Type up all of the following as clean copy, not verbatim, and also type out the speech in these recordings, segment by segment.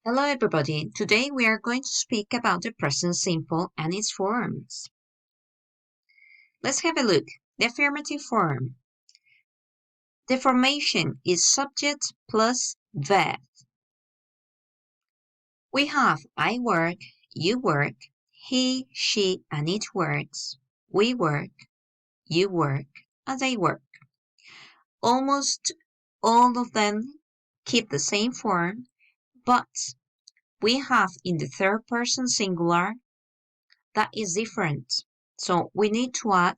Hello everybody, today we are going to speak about the present simple and its forms. Let's have a look. The affirmative form. The formation is subject plus verb. We have I work, you work, he, she and it works, we work, you work, and they work. Almost all of them keep the same form, but we have in the third person singular that is different. So we need to add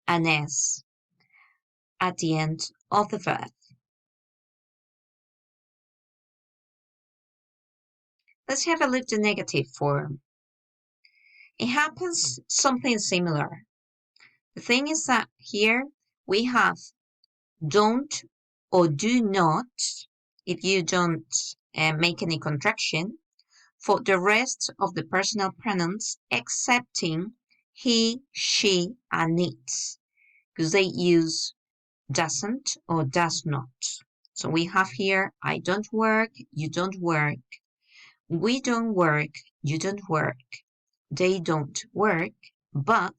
an S at the end of the verb. Let's have a look at the negative form. It happens something similar. The thing is that here we have don't or do not if you don't make any contraction for the rest of the personal pronouns excepting he, she, and it, because they use doesn't or does not. So we have here, I don't work, you don't work, we don't work, you don't work, they don't work, but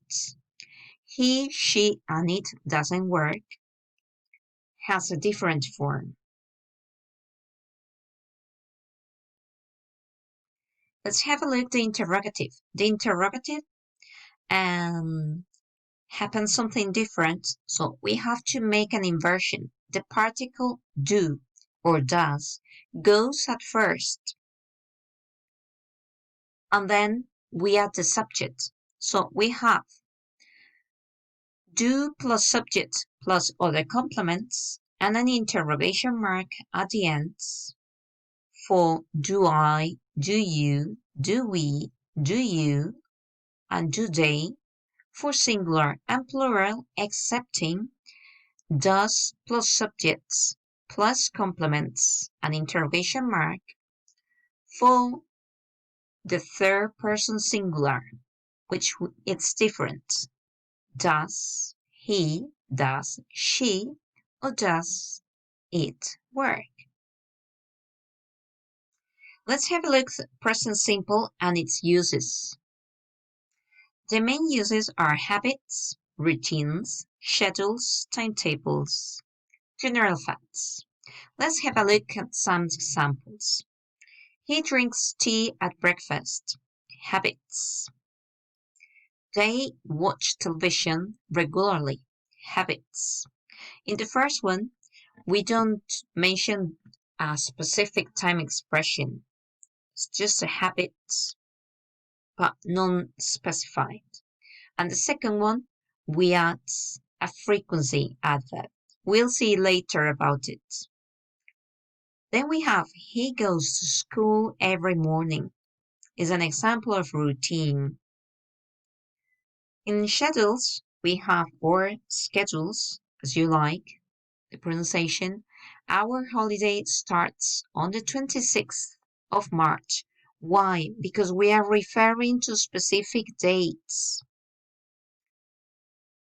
he, she, and it doesn't work has a different form. Let's have a look at the interrogative. The interrogative happens something different, so we have to make an inversion. The particle do or does goes at first, and then we add the subject. So we have do plus subject plus other complements and an interrogation mark at the end for do I, do you, do we, do you, and do they for singular and plural excepting does plus subjects plus complements and interrogation mark for the third person singular, which it's different. Does he, does she, or does it work? Let's have a look at present simple and its uses. The main uses are habits, routines, schedules, timetables, general facts. Let's have a look at some examples. He drinks tea at breakfast. Habits. They watch television regularly. Habits. In the first one, we don't mention a specific time expression. It's just a habit, but non-specified. And the second one, we add a frequency adverb. We'll see later about it. Then we have he goes to school every morning is an example of routine. In schedules, we have or schedules, as you like, the pronunciation. Our holiday starts on the 26th of March. Why? Because we are referring to specific dates.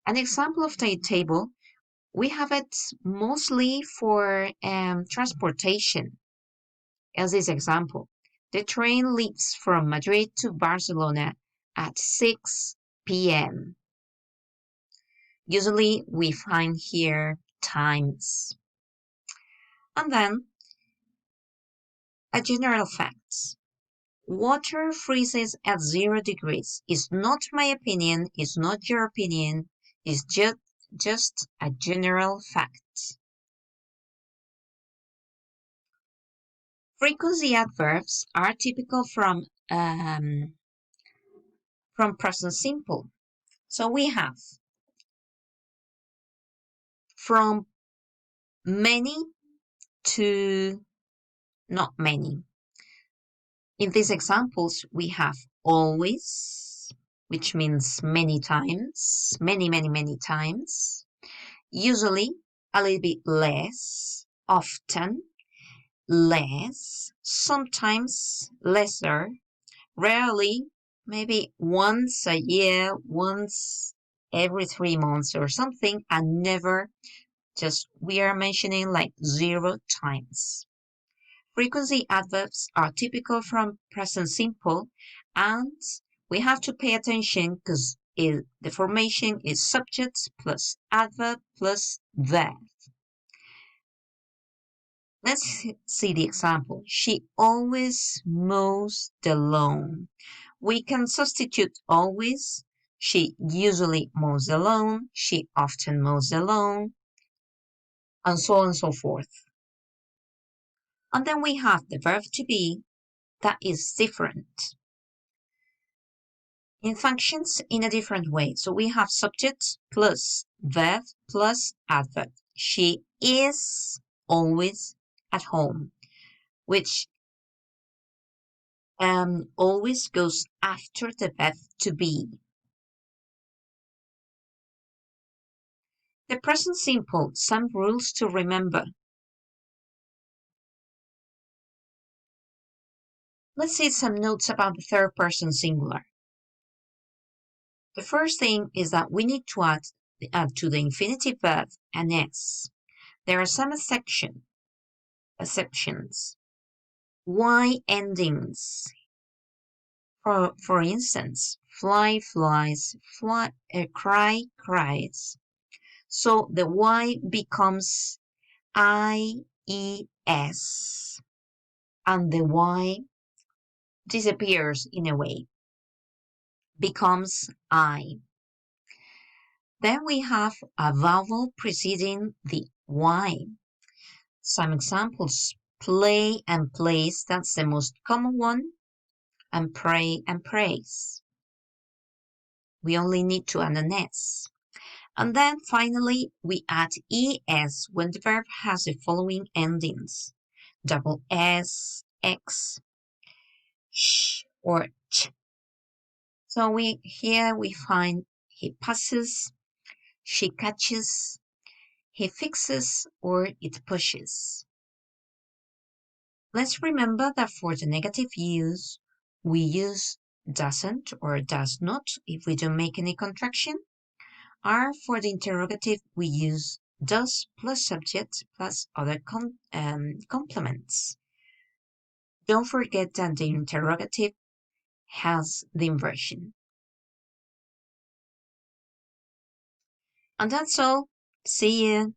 An example of timetable, we have it mostly for transportation. As this example, the train leaves from Madrid to Barcelona at 6 p.m. Usually we find here times. And then a general fact. Water freezes at 0 degrees. It's not my opinion, it's not your opinion, it's just a general fact. Frequency adverbs are typical from present simple. So we have from many to not many. In these examples, we have always, which means many times, many times. Usually, a little bit less, often, less, sometimes lesser, rarely, maybe once a year, once every 3 months or something, and never just we are mentioning like 0 times. Frequency adverbs are typical from present simple, and we have to pay attention because the formation is subject plus adverb plus verb. Let's see the example. She always mows the lawn. We can substitute always. She usually mows the lawn. She often mows the lawn. And so on and so forth. And then we have the verb to be that is different. It functions in a different way. So we have subject plus verb plus adverb. She is always at home, which always goes after the verb to be. The present simple, some rules to remember. Let's see some notes about the third person singular. The first thing is that we need to add to the infinitive verb an S. There are some exceptions. Y endings. For instance, fly flies, cry cries. So the Y becomes IES, and the Y disappears in a way, becomes I. Then we have a vowel preceding the Y. Some examples, play and place, that's the most common one, and pray and praise. We only need to add an S. And then finally, we add ES when the verb has the following endings. Double S, X, sh, or ch. So here we find he passes, she catches, he fixes, or it pushes. Let's remember that for the negative use, we use doesn't or does not if we don't make any contraction. Or for the interrogative, we use does plus subject plus other complements. Don't forget that the interrogative has the inversion. And that's all. See you.